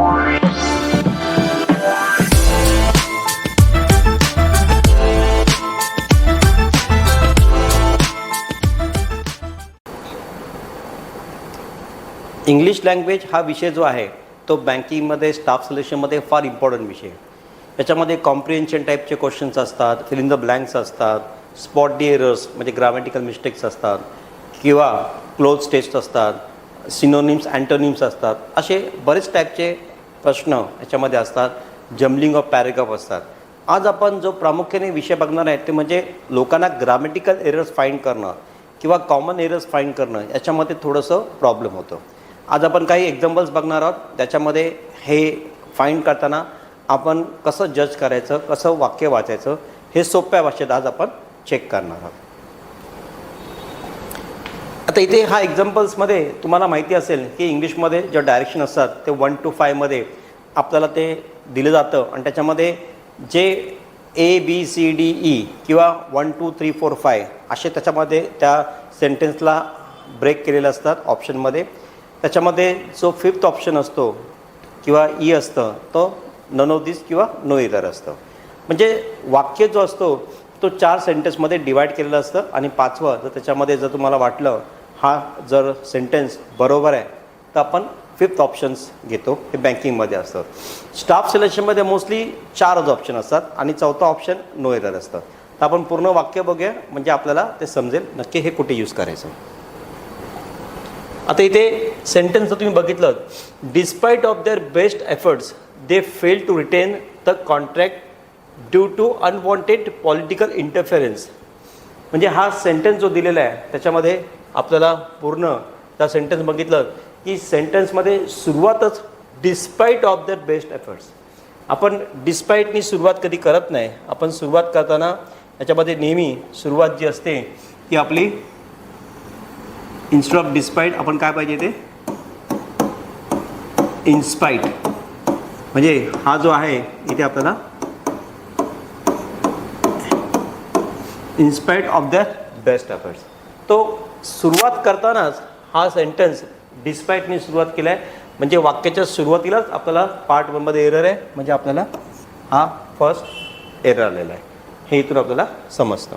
English language हा विषय जो आहे तो बँकिंगमध्ये स्टाफ सिलेक्शनमध्ये फार इम्पॉर्टंट विषय आहे. याच्यामध्ये कॉम्प्रिहेन्शन टाईपचे क्वेश्चन्स असतात, फिल इन द ब्लँक्स असतात, स्पॉट दी एरर्स म्हणजे ग्रामॅटिकल मिस्टेक्स असतात किंवा क्लोज टेस्ट असतात, सिनोनिम्स अँटोनिम्स असतात. असे बरेच टाईपचे प्रश्न याच्यामध्ये असतात. जम्बलिंग ऑफ पॅरेग्राफ असतात. आज आपण जो प्रामुख्याने विषय बघणार आहे ते म्हणजे लोकांना ग्रामॅटिकल एरर्स फाईंड करणं किंवा कॉमन एरर्स फाईंड करणं याच्यामध्ये थोडंसं प्रॉब्लेम होतं. आज आपण काही एक्झाम्पल्स बघणार आहोत. त्याच्यामध्ये हे फाईंड करताना आपण कसं जज करायचं, कसं वाक्य वाचायचं हे सोप्या भाषेत आज आपण चेक करणार आहोत. आता इथे हा एक्झाम्पल्समध्ये तुम्हाला माहिती असेल की इंग्लिशमध्ये जे डायरेक्शन असतात ते 1 to 5 मध्ये आपल्याला ते दिलं जातं आणि त्याच्यामध्ये जे ABCDE किंवा 1 2 3 4 5 असे त्याच्यामध्ये त्या सेंटेन्सला ब्रेक केलेले असतात ऑप्शनमध्ये. त्याच्यामध्ये जो 5th ऑप्शन असतो किंवा ई असतं तो नन ऑफ दिस किंवा नो एरर असतं. म्हणजे वाक्य जो असतो तो 4 सेंटेन्समध्ये डिवाईड केलेलं असतं आणि 5वं जर त्याच्यामध्ये जर तुम्हाला वाटलं हा जर सेंटेन्स बरोबर आहे तर आपण 5th ऑप्शन्स घेतो. हे बँकिंगमध्ये असतं. स्टाफ सिलेक्शनमध्ये मोस्टली 4च ऑप्शन असतात आणि 4था ऑप्शन नो एरर असतं. तर आपण पूर्ण वाक्य बघूया म्हणजे आपल्याला ते समजेल नक्की हे कुठे यूज करायचं. आता इथे सेंटेन्स जर तुम्ही बघितलं, despite of their best efforts they fail to retain the contract due to unwanted political interference. म्हणजे हा सेंटेन्स जो दिलेला आहे त्याच्यामध्ये आपल्याला पूर्ण त्या सेंटेन्स बघितलं की सेंटेन्समध्ये सुरुवातच despite of their best efforts. आपण डिस्पाईटनी सुरुवात कधी करत नाही. आपण सुरुवात करताना याच्यामध्ये नेहमी सुरुवात जी असते ती आपली इन्स्टेड ऑफ डिस्पाईट आपण काय पाहिजे ते इन्स्पाईट. म्हणजे हा जो आहे इथे आपल्याला इन्स्पाईट ऑफ द बेस्ट एफर्ट्स. तो सुरुवात करतानाच हा सेंटेन्स डिस्पाईटने सुरुवात केला आहे. म्हणजे वाक्याच्या सुरुवातीलाच आपल्याला पार्ट 1 मध्ये एरर आहे म्हणजे आपल्याला हा फर्स्ट एरर आलेला आहे हे इथून आपल्याला समजतं.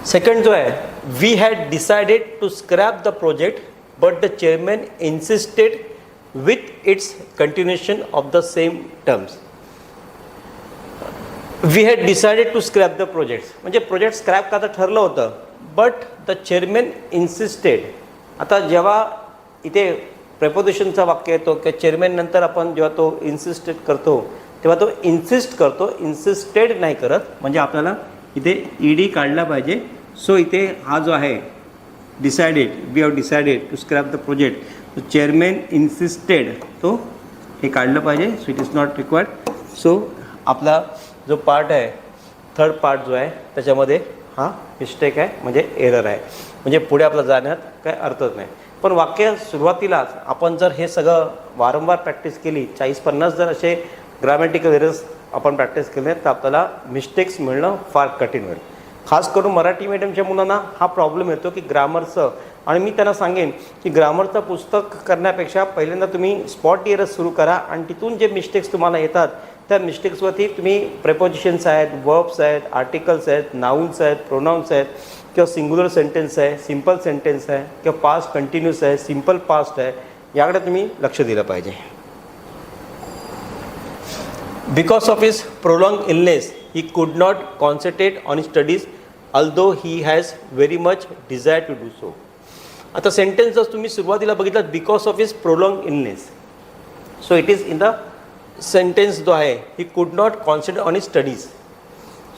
सेकंड जो आहे, we had decided to scrap the project but the chairman insisted with its continuation of the same terms. We had decided to scrap the projects म्हणजे प्रोजेक्ट स्क्रॅप करायचं ठरलं होतं बट द चेअरमॅन इन्सिस्टेड. आता जेव्हा इथे प्रेपोजिशनचा वाक्य येतो किंवा चेअरमॅन नंतर आपण जेव्हा तो इन्सिस्टेड करतो तेव्हा तो इन्सिस्ट करतो, इन्सिस्टेड नाही करत. म्हणजे आपल्याला इथे ED काढला पाहिजे. सो इथे हा जो आहे decided, we have decided to scrap the project, chairman insisted तो हे काढलं पाहिजे. So it is not required. So आपला जो पार्ट आहे थर्ड पार्ट जो आहे त्याच्यामध्ये हा मिस्टेक आहे म्हणजे एरर आहे. म्हणजे पुढे आपला जाण्यात काय अर्थच नाही. पण वाक्य सुरुवातीलाच आपण जर हे सगळं वारंवार प्रॅक्टिस केली 40-50 जर असे ग्रामॅटिकल एरर्स आपण प्रॅक्टिस केले तर आपल्याला मिस्टेक्स मिळणं फार कठीण होईल. खास करून मराठी मीडियमच्या मुलांना हा प्रॉब्लेम येतो की ग्रामरचं. आणि मी त्यांना सांगेन की ग्रामरचं पुस्तक करण्यापेक्षा पहिल्यांदा तुम्ही स्पॉट एरर्स सुरू करा आणि तिथून जे मिस्टेक्स तुम्हाला येतात त्या मिस्टेक्सवरती तुम्ही प्रेपोजिशन्स आहेत, वर्ब्स आहेत, आर्टिकल्स आहेत, नाउन्स आहेत, प्रोनाउन्स आहेत किंवा सिंग्युलर सेंटेन्स आहे, सिम्पल सेंटेन्स आहे किंवा पास्ट कंटिन्यूस आहे, सिम्पल पास्ट आहे, याकडे तुम्ही लक्ष दिलं पाहिजे. Because of his prolong illness he could not concentrate on his studies although he has very much desire to do so. आता सेंटेन्स जर तुम्ही सुरुवातीला बघितलं because of his prolong illness, so it is in the sentence जो आहे he could not concentrate on his studies.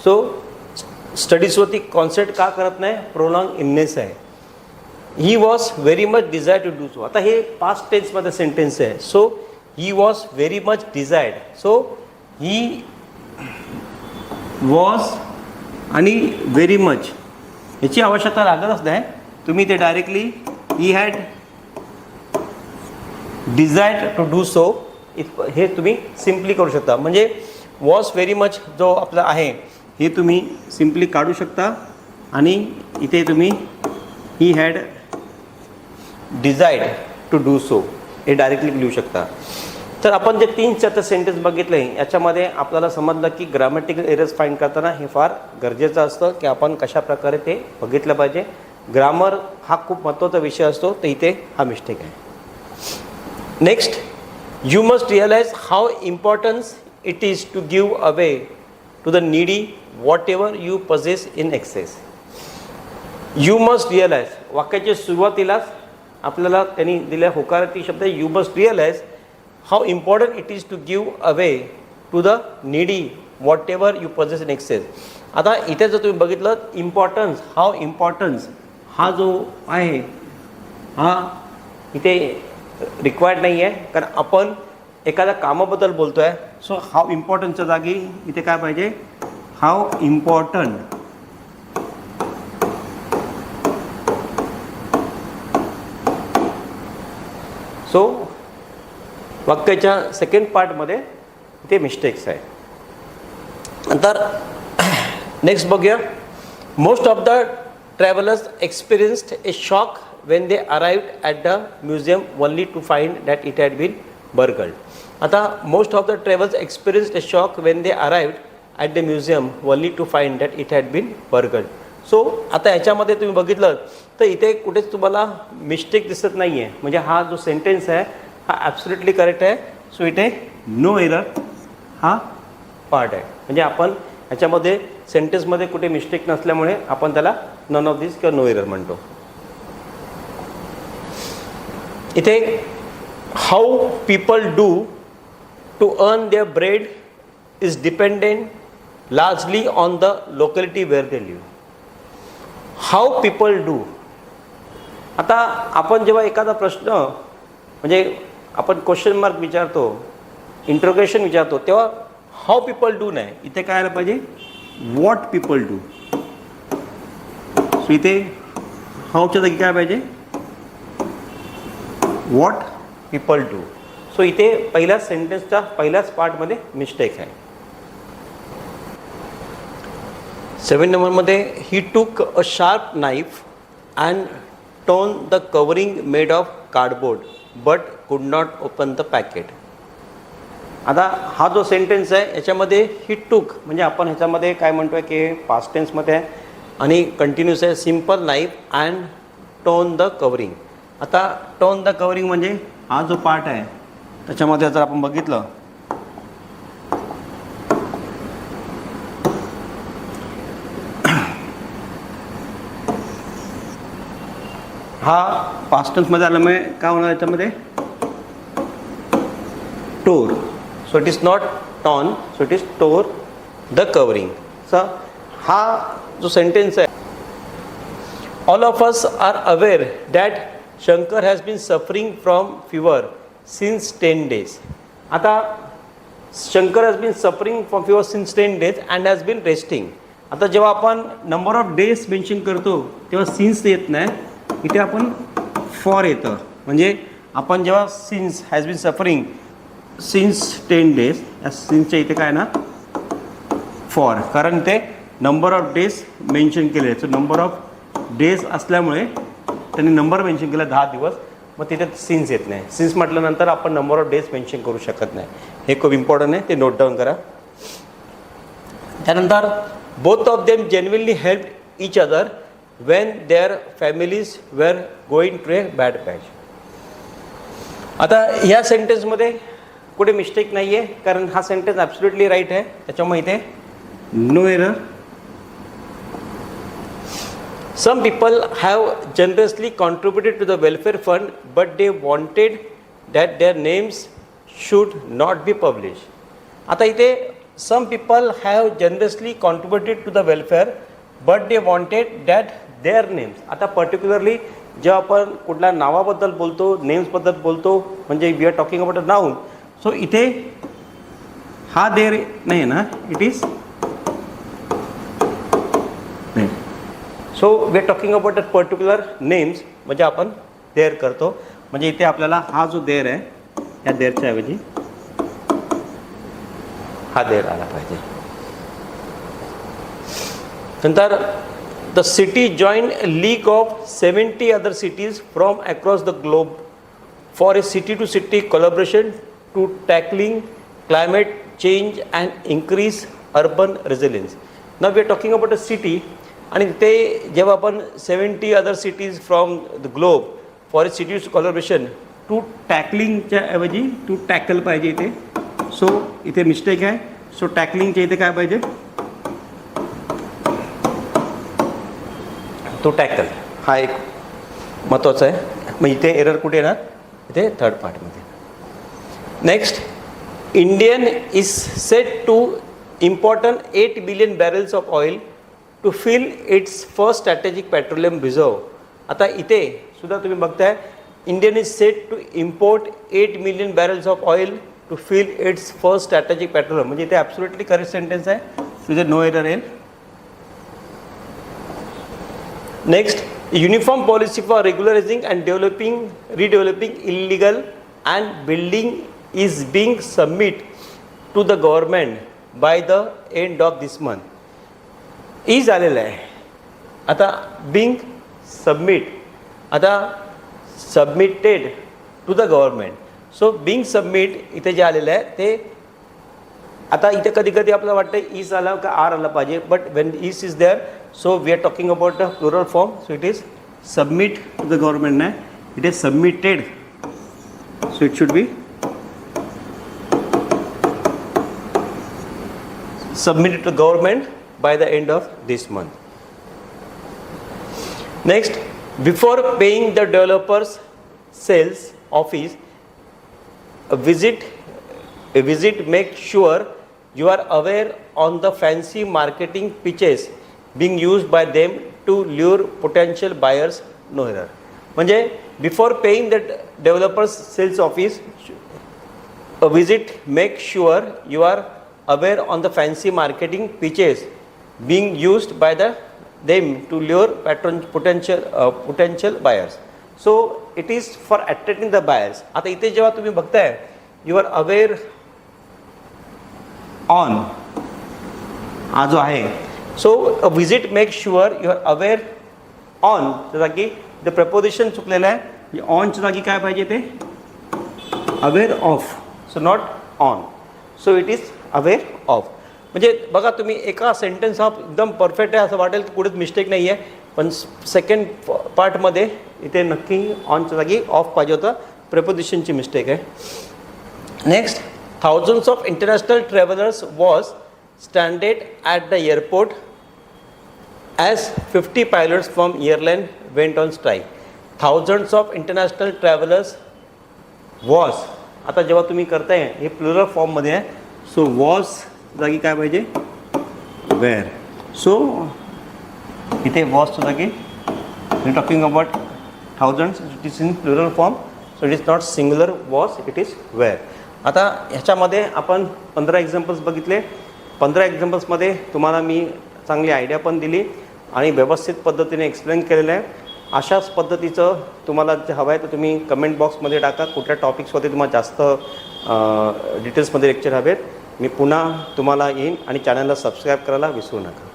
So स्टडीजवरती concentrate का करत नाही, प्रोलॉंग इलनेस आहे. He was very much desire to do so. आता हे पास्ट टेन्समध्ये sentence आहे. So he was very much desired. So he was आणि व्हेरी मच याची आवश्यकता लागतच नाही. तुम्ही ते directly he had desired to do so हे तुम्ही सिम्पली करू शकता. म्हणजे वॉज व्हेरी मच जो आपला आहे हे तुम्ही सिम्पली काढू शकता आणि इथे तुम्ही he had desired to do so हे डायरेक्टली लिहू शकता. तर आपण जे 3 आता सेंटेन्स बघितले याच्यामध्ये आपल्याला समजलं की ग्रामॅटिकल एरर्स फाईंड करताना हे फार गरजेचं असतं की आपण कशा प्रकारे ते बघितलं पाहिजे. ग्रामर हा खूप महत्त्वाचा विषय असतो, तर इथे हा मिस्टेक आहे. Next, you must realise how importance it is to give away to the needy whatever you possess in excess. You must realise वाक्याच्या सुरुवातीलाच आपल्याला त्यांनी दिल्या होकारार्थी शब्द you must realise how important it is to give away to the needy whatever you possess in excess. आता इथे जर तुम्ही बघितलं इम्पॉर्टन्स, हाऊ इम्पॉर्टन्स हा जो आहे हा इथे रिक्वायर्ड नाही आहे, कारण आपण एखाद्या कामाबद्दल बोलतो आहे. सो हाऊ इम्पॉर्टन्सच्या जागी इथे काय पाहिजे, हाऊ इम्पॉर्टंट. सो वाक्याच्या सेकंड पार्टमध्ये इथे मिस्टेक्स आहे. नंतर नेक्स्ट बघूया. Most of the travellers experienced A shock when they arrived at the museum only to find that it had been burgled. आता most of the travelers experienced a shock when they arrived at the museum only to find that it had been burgled. So आता ह्याच्यामध्ये तुम्ही बघितलं तर इथे कुठेच तुम्हाला mistake दिसत नाही आहे, म्हणजे हा जो सेंटेन्स आहे हा ॲब्सोल्युटली करेक्ट आहे. सो इथे नो एरर हा पार्ट आहे, म्हणजे आपण ह्याच्यामध्ये सेंटेन्समध्ये कुठे मिस्टेक नसल्यामुळे आपण त्याला नन ऑफ दिस किंवा नो एरर म्हणतो. इथे how people do to earn their bread is dependent largely on the locality where they live. How people do. आता आपण जेव्हा एखादा प्रश्न म्हणजे आपण क्वेश्चन मार्क विचारतो, इंट्रोगेशन विचारतो, तेव्हा हाऊ पीपल डू नाही, इथे काय आलं पाहिजे व्हॉट पीपल डू. सो इथे हाऊच्या जागी काय पाहिजे व्हॉट पीपल डू. सो इथे पहिल्या सेंटेन्सच्या पहिल्याच पार्टमध्ये मिस्टेक आहे. 7 नंबरमध्ये ही टूक a sharp knife and tone the covering made of cardboard but कुड नॉट ओपन द पॅकेट. आता हा जो सेंटेन्स आहे याच्यामध्ये ही टूक म्हणजे आपण ह्याच्यामध्ये काय म्हणतो आहे की पास्ट टेन्समध्ये आहे आणि कंटिन्यूस आहे. Simple knife and tone the covering. आता टोन द कवरिंग म्हणजे हा जो पार्ट आहे त्याच्यामध्ये जर आपण बघितलं हा पास्ट टेन्समध्ये आल्यामुळे काय होणार याच्यामध्ये tore. So it is not torn, so it is tore the covering. So हा जो सेंटेन्स आहे all of us are aware that Shankar has been suffering from fever since 10 days. आता Shankar has been suffering from fever since 10 days and has been resting. आता जेव्हा आपण number of days mention करतो तेव्हा since येत नाही, इथे आपण फॉर येतं. म्हणजे आपण जेव्हा since has been suffering since 10 days या सिन्सच्या इथे काय ना फॉर, कारण ते नंबर ऑफ डेज मेन्शन केले. सो नंबर ऑफ डेज असल्यामुळे त्यांनी नंबर मेन्शन केला 10 दिवस, मग तिथे सिन्स येत नाही. सिन्स म्हटल्यानंतर आपण नंबर ऑफ डेज मेन्शन करू शकत नाही. हे खूप इम्पॉर्टंट आहे, ते नोट डाऊन करा. त्यानंतर both of them genuinely help each other when their families were going to a bad patch. आता ह्या सेंटेन्समध्ये कुठे मिस्टेक नाही आहे, कारण हा सेंटेन्स ॲब्सोल्युटली राईट आहे, त्याच्यामुळे इथे no error. Some people have generously contributed to the welfare fund, but they wanted that their names should not be published. आता इथे some people have generously contributed to the welfare, but they wanted that their names. आता particularly जेव्हा आपण कुठल्या नावाबद्दल बोलतो, नेम्सबद्दल बोलतो, म्हणजे we are talking about a noun. So इथे हा देर नाही ना, it is so we are talking about a particular names, म्हणजे आपण देअर करतो. म्हणजे इथे आपल्याला हा जो देर आहे या देरच्या ऐवजी हा देर आला पाहिजे. नंतर the city join league of 70 other cities from across the globe for a city to city collaboration to tackling climate change and increase urban resilience. Now we are talking about a city, आणि ते जेव्हा आपण 70 other cities from the globe for a city collaboration to टॅकलिंगच्या ऐवजी to tackle पाहिजे इथे. So इथे mistake आहे. सो टॅकलिंगच्या इथे काय पाहिजे, टू टॅकल. हा एक महत्त्वाचा आहे. मग इथे एरर कुठे येणार, इथे थर्ड पार्टमध्ये. Next, Indian is set to important 8 billion barrels of oil to fill its first strategic petroleum reserve. आता इथे सुद्धा तुम्ही बघताय, Indian is set to import 8 million barrels of oil to fill its first strategic petroleum. म्हणजे इथे absolutely correct sentence आहे, तुझे no error येईल. Next, uniform policy for regularising and redeveloping illegal and building is being submitted to the government by the end of this month. Is आलेलं आहे. आता being submitted to the government. So being submit इथे जे आलेलं आहे ते, आता इथे कधी कधी आपल्याला वाटतं इज आला का आर आला पाहिजे, but when is is there, so we are talking about the plural form. So it is submit to the government, नाही, it is submitted. So it should be submitted to government by the end of this month. Next, before paying the developer's sales office a visit, make sure you are aware on the fancy marketing pitches being used by them to lure potential buyers. No error. म्हणजे before paying the developer's sales office a visit, make sure you are aware on the fancy marketing pitches being used by them to lure potential buyers. So it is for attracting the buyers. आता इथे जेव्हा तुम्ही बघताय, you are aware on हा जो आहे, so a visit make sure you are aware on च्या जागी the preposition चुकलेलं आहे. on च्या जागी काय पाहिजे ते aware of, so not on. So it is aware of. म्हणजे बघा तुम्ही, एका सेंटेन्स हा एकदम परफेक्ट आहे असं वाटेल की कुठेच मिस्टेक नाही आहे, पण सेकंड पार्टमध्ये इथे नक्की ऑनच्या जागी ऑफ पाहिजे होतं, प्रेपोजिशनची मिस्टेक आहे. Next, thousands of international travellers was स्टँडेड at the airport as 50 pilots from airline went on strike. Thousands of international travellers was, आता जेव्हा तुम्ही करताय हे प्लुरल फॉर्ममध्ये आहे. सो वॉज जागी काय पाहिजे वेअर. सो इथे वॉजच्या जागी we talking about thousands, it is in plural form, so it is not singular was, it is were. आता ह्याच्यामध्ये आपण 15 एक्झाम्पल्स बघितले. 15 एक्झाम्पल्समध्ये तुम्हाला मी चांगली आयडिया पण दिली आणि व्यवस्थित पद्धतीने एक्सप्लेन केलेलं आहे. अशाच पद्धतीचं तुम्हाला जे हवं आहे तर तुम्ही कमेंट बॉक्समध्ये टाका, कुठल्या टॉपिक्सवरती तुम्हाला जास्त डिटेल्समध्ये लेक्चर हवेत. मी पुन्हा तुम्हाला येईन आणि चॅनलला सबस्क्राईब करायला विसरू नका.